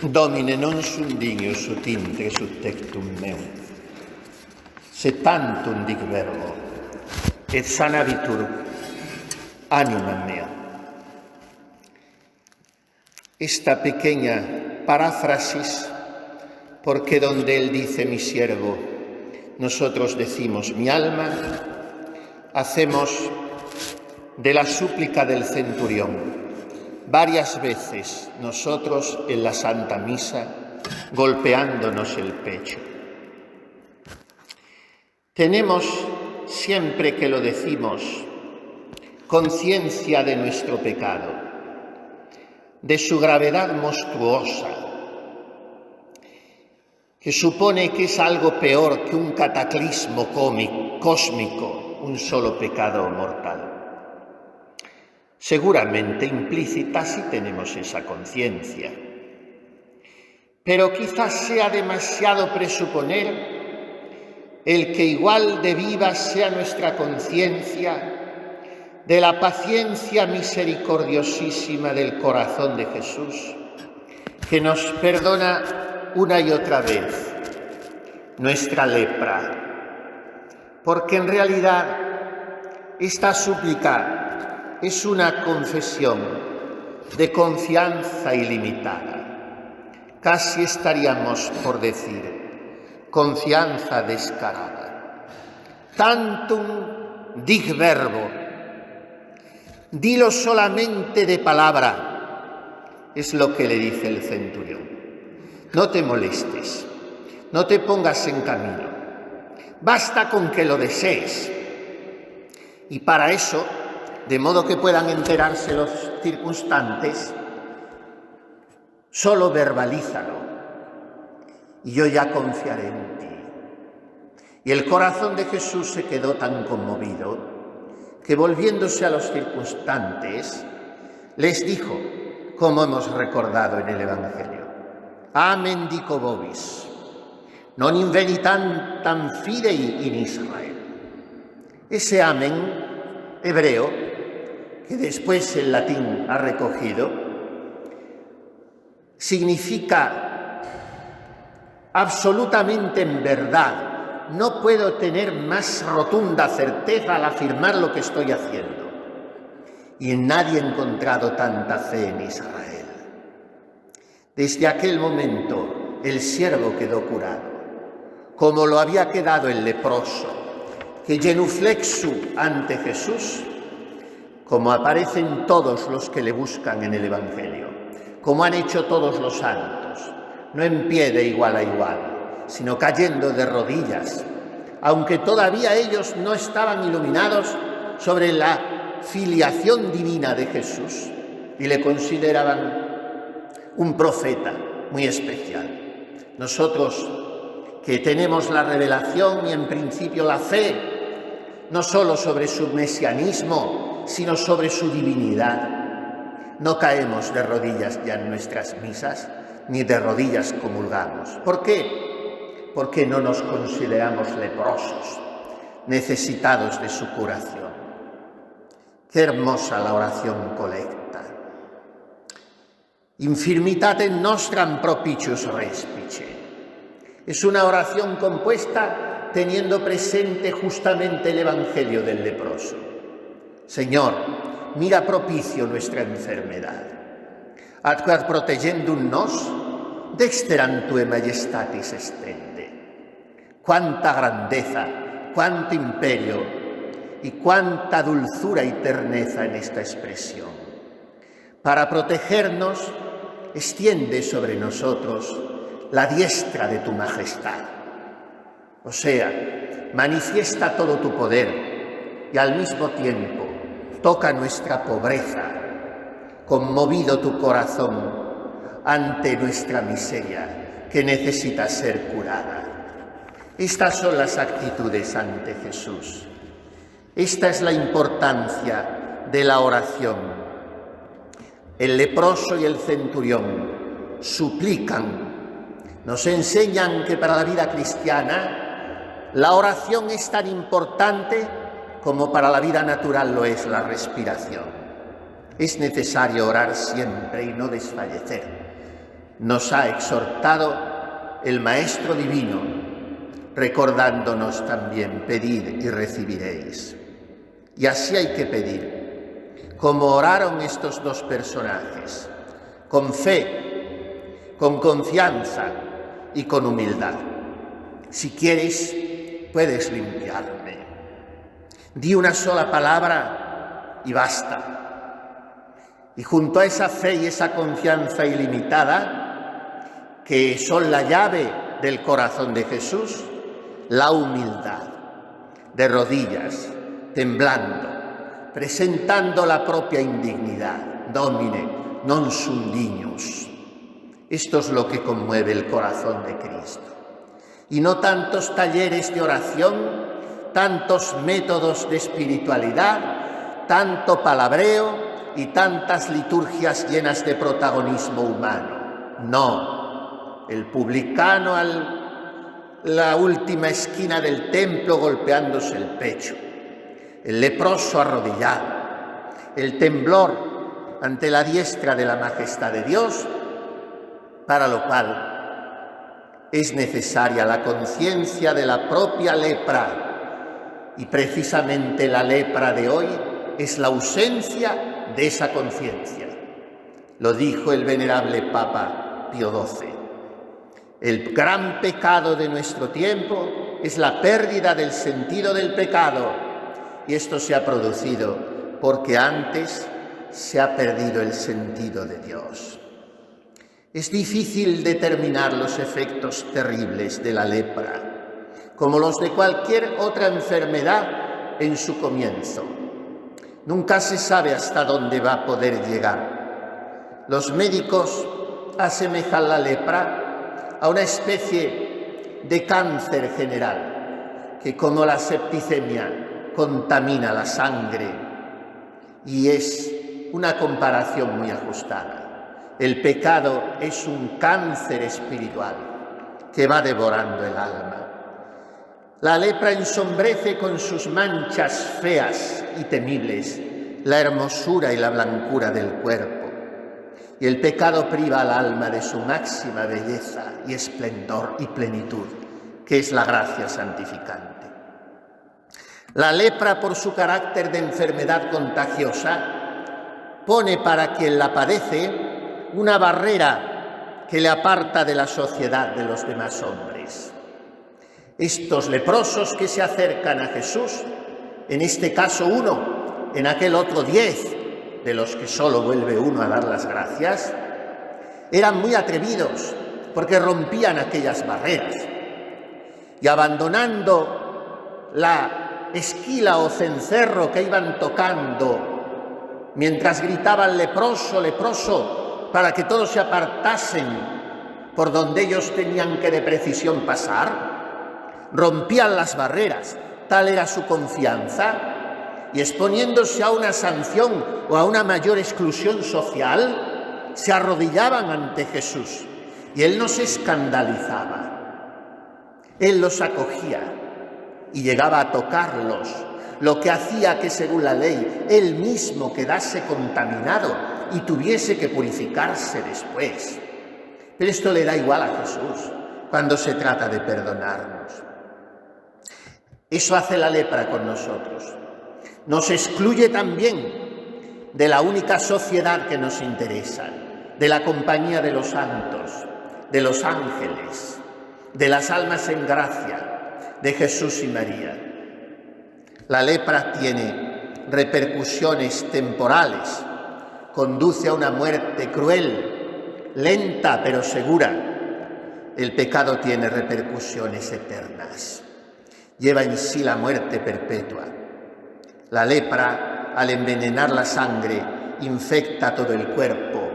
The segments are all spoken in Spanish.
Domine, non sum dignus ut intre sub tectum meum, sed tantum dic verbo, et sanabitur anima mea. Esta pequeña paráfrasis, porque donde él dice mi siervo, nosotros decimos mi alma, hacemos de la súplica del centurión varias veces nosotros en la Santa Misa, golpeándonos el pecho. Tenemos, siempre que lo decimos, conciencia de nuestro pecado, de su gravedad monstruosa, que supone que es algo peor que un cataclismo cósmico, un solo pecado mortal. Seguramente implícita sí tenemos esa conciencia, pero quizás sea demasiado presuponer el que igual de viva sea nuestra conciencia de la paciencia misericordiosísima del corazón de Jesús, que nos perdona una y otra vez nuestra lepra, porque en realidad esta súplica es una confesión de confianza ilimitada. Casi estaríamos por decir confianza descarada. Tantum dic verbo, dilo solamente de palabra, es lo que le dice el centurión. No te molestes, no te pongas en camino, basta con que lo desees. Y para eso, de modo que puedan enterarse los circunstantes, solo verbalízalo y yo ya confiaré en ti. Y el corazón de Jesús se quedó tan conmovido que, volviéndose a los circunstantes, les dijo, como hemos recordado en el Evangelio: Amen dico vobis, non invenitam fidei in Israel. Ese amén hebreo, que después el latín ha recogido, significa absolutamente en verdad. No puedo tener más rotunda certeza al afirmar lo que estoy haciendo. Y en nadie he encontrado tanta fe en Israel. Desde aquel momento el siervo quedó curado, como lo había quedado el leproso, que genuflexu ante Jesús, como aparecen todos los que le buscan en el Evangelio, como han hecho todos los santos, no en pie de igual a igual, sino cayendo de rodillas, aunque todavía ellos no estaban iluminados sobre la filiación divina de Jesús y le consideraban un profeta muy especial. Nosotros, que tenemos la revelación y en principio la fe, no solo sobre su mesianismo, sino sobre su divinidad, no caemos de rodillas ya en nuestras misas, ni de rodillas comulgamos. ¿Por qué? Porque no nos consideramos leprosos, necesitados de su curación. Qué hermosa la oración colecta. Infirmitatem nostram propitius respice. Es una oración compuesta teniendo presente justamente el Evangelio del leproso. Señor, mira propicio nuestra enfermedad. Ad quod protegendum nos, dexteram tue majestatis estende. Cuánta grandeza, cuánto imperio y cuánta dulzura y terneza en esta expresión. Para protegernos, extiende sobre nosotros la diestra de tu majestad. O sea, manifiesta todo tu poder y al mismo tiempo toca nuestra pobreza, conmovido tu corazón ante nuestra miseria que necesita ser curada. Estas son las actitudes ante Jesús. Esta es la importancia de la oración. El leproso y el centurión suplican, nos enseñan que para la vida cristiana la oración es tan importante como para la vida natural lo es la respiración. Es necesario orar siempre y no desfallecer. nos ha exhortado el Maestro Divino, recordándonos también: pedid y recibiréis. Y así hay que pedir, como oraron estos dos personajes, con fe, con confianza y con humildad. Si quieres, puedes limpiarme. Di una sola palabra y basta. Y junto a esa fe y esa confianza ilimitada, que son la llave del corazón de Jesús, la humildad, de rodillas, temblando, presentando la propia indignidad. Domine, non sum dignus. Esto es lo que conmueve el corazón de Cristo. Y no tantos talleres de oración, tantos métodos de espiritualidad, tanto palabreo y tantas liturgias llenas de protagonismo humano. No, el publicano a la última esquina del templo golpeándose el pecho, el leproso arrodillado, el temblor ante la diestra de la majestad de Dios, para lo cual es necesaria la conciencia de la propia lepra, y precisamente la lepra de hoy es la ausencia de esa conciencia. Lo dijo el venerable Papa Pío XII. El gran pecado de nuestro tiempo es la pérdida del sentido del pecado, y esto se ha producido porque antes se ha perdido el sentido de Dios. Es difícil determinar los efectos terribles de la lepra, como los de cualquier otra enfermedad en su comienzo. Nunca se sabe hasta dónde va a poder llegar. Los médicos asemejan la lepra a una especie de cáncer general, que como la septicemia contamina la sangre, y es una comparación muy ajustada. El pecado es un cáncer espiritual que va devorando el alma. La lepra ensombrece con sus manchas feas y temibles la hermosura y la blancura del cuerpo, y el pecado priva al alma de su máxima belleza y esplendor y plenitud, que es la gracia santificante. La lepra, por su carácter de enfermedad contagiosa, pone para quien la padece una barrera que le aparta de la sociedad de los demás hombres. Estos leprosos que se acercan a Jesús, en este caso 1, en aquel otro 10, de los que solo vuelve uno a dar las gracias, eran muy atrevidos porque rompían aquellas barreras, y abandonando la esquila o cencerro que iban tocando mientras gritaban leproso, leproso, para que todos se apartasen por donde ellos tenían que de precisión pasar, rompían las barreras, tal era su confianza, y exponiéndose a una sanción o a una mayor exclusión social, se arrodillaban ante Jesús, y Él no se escandalizaba, Él los acogía y llegaba a tocarlos, lo que hacía que, según la ley, Él mismo quedase contaminado y tuviese que purificarse después. Pero esto le da igual a Jesús cuando se trata de perdonarnos. Eso hace la lepra con nosotros. Nos excluye también de la única sociedad que nos interesa, de la compañía de los santos, de los ángeles, de las almas en gracia, de Jesús y María. La lepra tiene repercusiones temporales, conduce a una muerte cruel, lenta pero segura. El pecado tiene repercusiones eternas, lleva en sí la muerte perpetua. La lepra, al envenenar la sangre, infecta todo el cuerpo.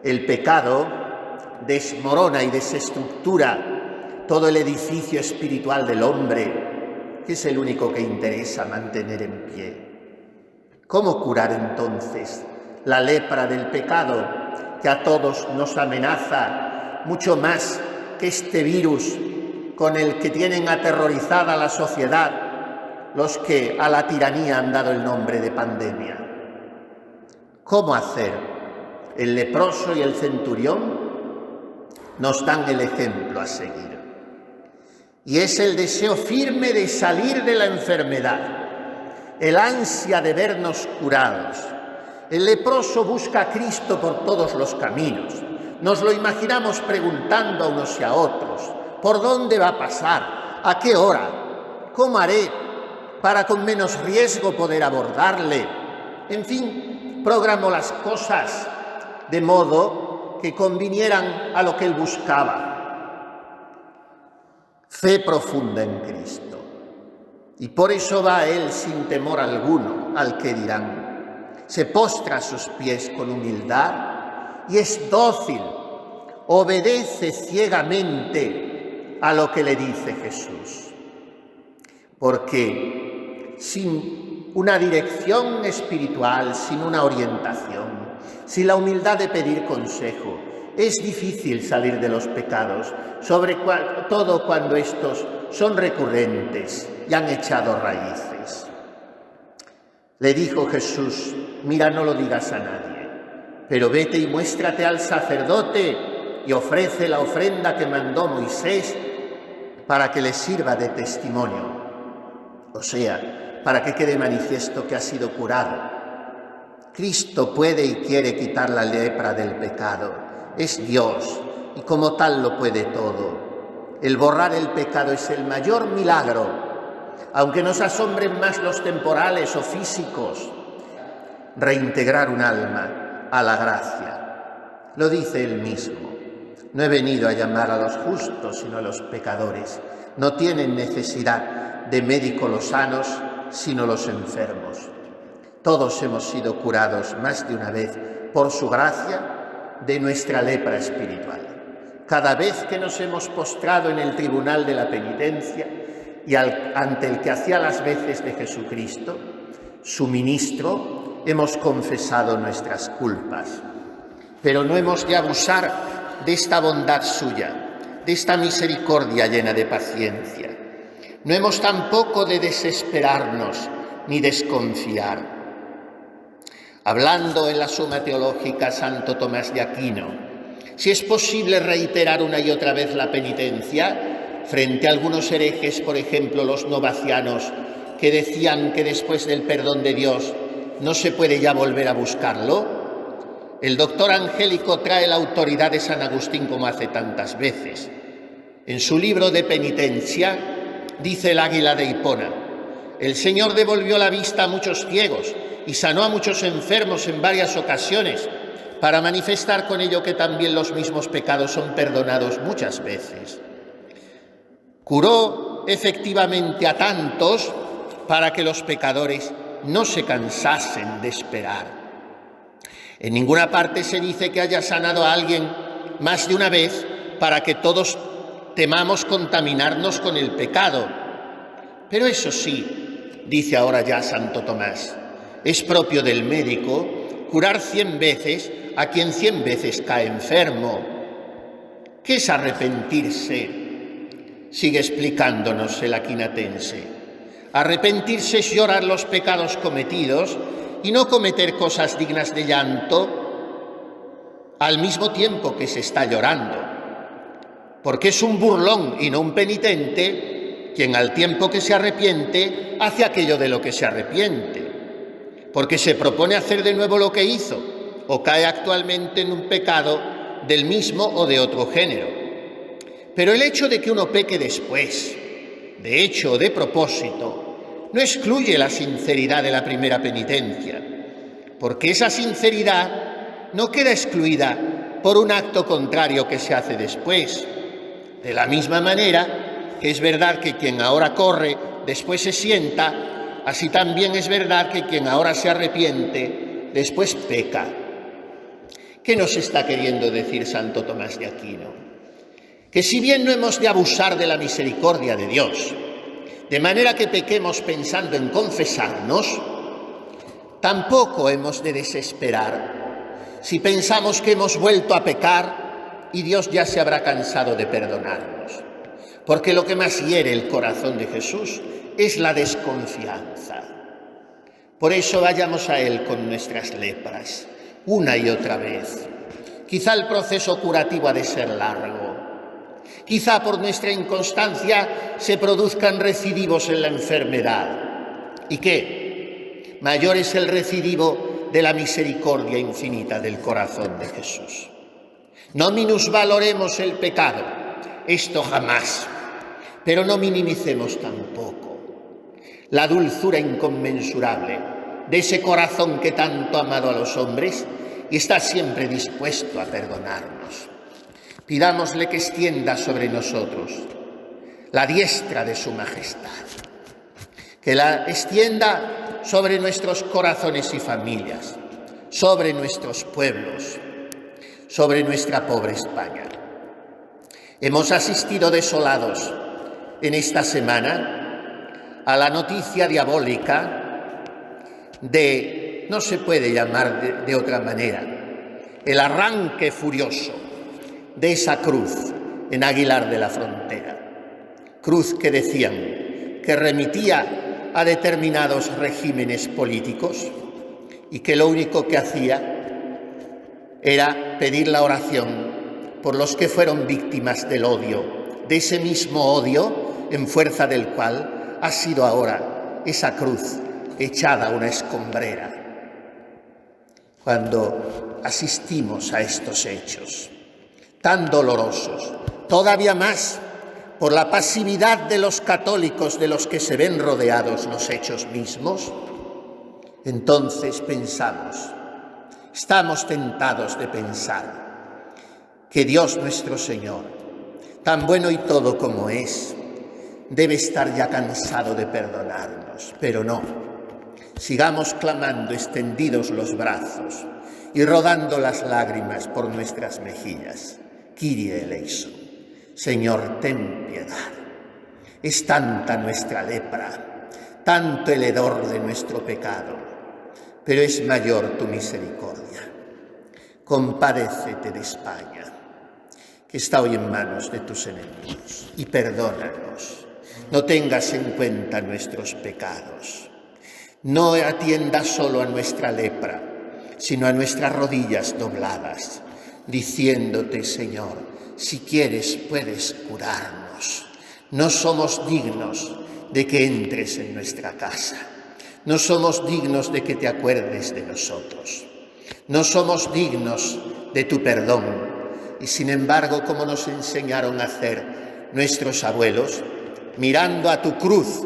El pecado desmorona y desestructura todo el edificio espiritual del hombre, que es el único que interesa mantener en pie. ¿Cómo curar entonces la lepra del pecado, que a todos nos amenaza mucho más que este virus con el que tienen aterrorizada la sociedad los que a la tiranía han dado el nombre de pandemia? ¿Cómo hacer? El leproso y el centurión nos dan el ejemplo a seguir. Y es el deseo firme de salir de la enfermedad, el ansia de vernos curados. El leproso busca a Cristo por todos los caminos. Nos lo imaginamos preguntando a unos y a otros: ¿por dónde va a pasar? ¿A qué hora? ¿Cómo haré para con menos riesgo poder abordarle? En fin, programó las cosas de modo que convinieran a lo que él buscaba. Fe profunda en Cristo. Y por eso va a él sin temor alguno al que dirán. Se postra a sus pies con humildad y es dócil, obedece ciegamente a lo que le dice Jesús. Porque sin una dirección espiritual, sin una orientación, sin la humildad de pedir consejo, es difícil salir de los pecados, sobre todo cuando estos son recurrentes y han echado raíces. Le dijo Jesús: mira, no lo digas a nadie, pero vete y muéstrate al sacerdote y ofrece la ofrenda que mandó Moisés para que le sirva de testimonio. O sea, para que quede manifiesto que ha sido curado. Cristo puede y quiere quitar la lepra del pecado. Es Dios y como tal lo puede todo. El borrar el pecado es el mayor milagro, aunque nos asombren más los temporales o físicos. Reintegrar un alma a la gracia. Lo dice él mismo: no he venido a llamar a los justos, sino a los pecadores. No tienen necesidad de médico los sanos, sino los enfermos. Todos hemos sido curados más de una vez por su gracia de nuestra lepra espiritual. Cada vez que nos hemos postrado en el tribunal de la penitencia y ante el que hacía las veces de Jesucristo, su ministro, hemos confesado nuestras culpas. Pero no hemos de abusar de esta bondad suya, de esta misericordia llena de paciencia. No hemos tampoco de desesperarnos ni desconfiar. Hablando en la Suma Teológica Santo Tomás de Aquino, si es posible reiterar una y otra vez la penitencia frente a algunos herejes, por ejemplo los novacianos, que decían que después del perdón de Dios no se puede ya volver a buscarlo, el doctor Angélico trae la autoridad de San Agustín como hace tantas veces. En su libro de penitencia dice el Águila de Hipona: el Señor devolvió la vista a muchos ciegos y sanó a muchos enfermos en varias ocasiones, para manifestar con ello que también los mismos pecados son perdonados muchas veces. Curó efectivamente a tantos para que los pecadores no se cansasen de esperar. En ninguna parte se dice que haya sanado a alguien más de una vez para que todos temamos contaminarnos con el pecado. Pero eso sí, dice ahora ya Santo Tomás, es propio del médico curar 100 veces a quien 100 veces cae enfermo. ¿Qué es arrepentirse? Sigue explicándonos el aquinatense. Arrepentirse es llorar los pecados cometidos y no cometer cosas dignas de llanto al mismo tiempo que se está llorando. Porque es un burlón y no un penitente quien al tiempo que se arrepiente hace aquello de lo que se arrepiente. Porque se propone hacer de nuevo lo que hizo, o cae actualmente en un pecado del mismo o de otro género. Pero el hecho de que uno peque después, de hecho o de propósito, no excluye la sinceridad de la primera penitencia, porque esa sinceridad no queda excluida por un acto contrario que se hace después. De la misma manera que es verdad que quien ahora corre, después se sienta, así también es verdad que quien ahora se arrepiente, después peca. ¿Qué nos está queriendo decir Santo Tomás de Aquino? Que si bien no hemos de abusar de la misericordia de Dios, de manera que pequemos pensando en confesarnos, tampoco hemos de desesperar si pensamos que hemos vuelto a pecar y Dios ya se habrá cansado de perdonarnos. Porque lo que más hiere el corazón de Jesús es la desconfianza. Por eso vayamos a Él con nuestras lepras, una y otra vez. Quizá el proceso curativo ha de ser largo. Quizá por nuestra inconstancia se produzcan recidivos en la enfermedad. ¿Y qué? Mayor es el recidivo de la misericordia infinita del corazón de Jesús. No minusvaloremos el pecado, esto jamás, pero no minimicemos tampoco la dulzura inconmensurable de ese corazón que tanto ha amado a los hombres y está siempre dispuesto a perdonarnos. Pidámosle que extienda sobre nosotros la diestra de su majestad, que la extienda sobre nuestros corazones y familias, sobre nuestros pueblos, sobre nuestra pobre España. Hemos asistido desolados en esta semana a la noticia diabólica de, no se puede llamar de otra manera, el arranque furioso de esa cruz en Aguilar de la Frontera. Cruz que decían que remitía a determinados regímenes políticos y que lo único que hacía era pedir la oración por los que fueron víctimas del odio, de ese mismo odio en fuerza del cual ha sido ahora esa cruz echada a una escombrera. Cuando asistimos a estos hechos tan dolorosos, todavía más por la pasividad de los católicos de los que se ven rodeados los hechos mismos, entonces pensamos, estamos tentados de pensar que Dios nuestro Señor, tan bueno y todo como es, debe estar ya cansado de perdonarnos, pero no. Sigamos clamando extendidos los brazos y rodando las lágrimas por nuestras mejillas. Kyrie eleison, Señor, ten piedad. Es tanta nuestra lepra, tanto el hedor de nuestro pecado, pero es mayor tu misericordia. Compadécete de España, que está hoy en manos de tus enemigos, y perdónanos. No tengas en cuenta nuestros pecados. No atiendas solo a nuestra lepra, sino a nuestras rodillas dobladas, diciéndote, Señor, si quieres puedes curarnos. No somos dignos de que entres en nuestra casa. No somos dignos de que te acuerdes de nosotros. No somos dignos de tu perdón. Y sin embargo, como nos enseñaron a hacer nuestros abuelos, mirando a tu cruz,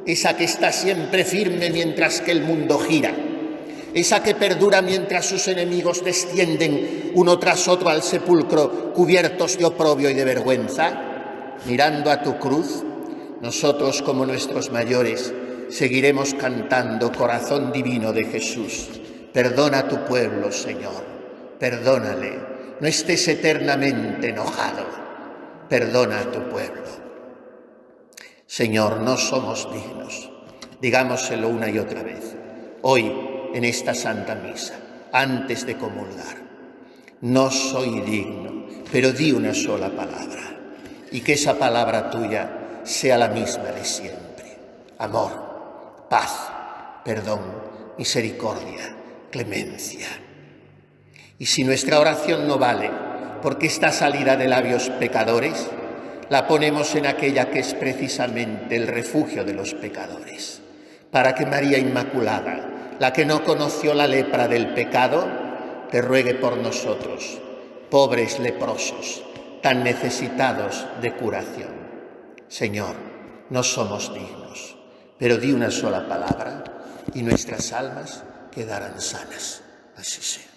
esa que está siempre firme mientras que el mundo gira, esa que perdura mientras sus enemigos descienden uno tras otro al sepulcro cubiertos de oprobio y de vergüenza, mirando a tu cruz, nosotros como nuestros mayores seguiremos cantando Corazón Divino de Jesús. Perdona a tu pueblo, Señor, perdónale, no estés eternamente enojado, perdona a tu pueblo. Señor, no somos dignos, digámoselo una y otra vez, hoy en esta Santa Misa, antes de comulgar. No soy digno, pero di una sola palabra, y que esa palabra tuya sea la misma de siempre. Amor, paz, perdón, misericordia, clemencia. Y si nuestra oración no vale, porque está salida de labios pecadores, la ponemos en aquella que es precisamente el refugio de los pecadores, para que María Inmaculada, la que no conoció la lepra del pecado, te ruegue por nosotros, pobres leprosos, tan necesitados de curación. Señor, no somos dignos, pero di una sola palabra y nuestras almas quedarán sanas. Así sea.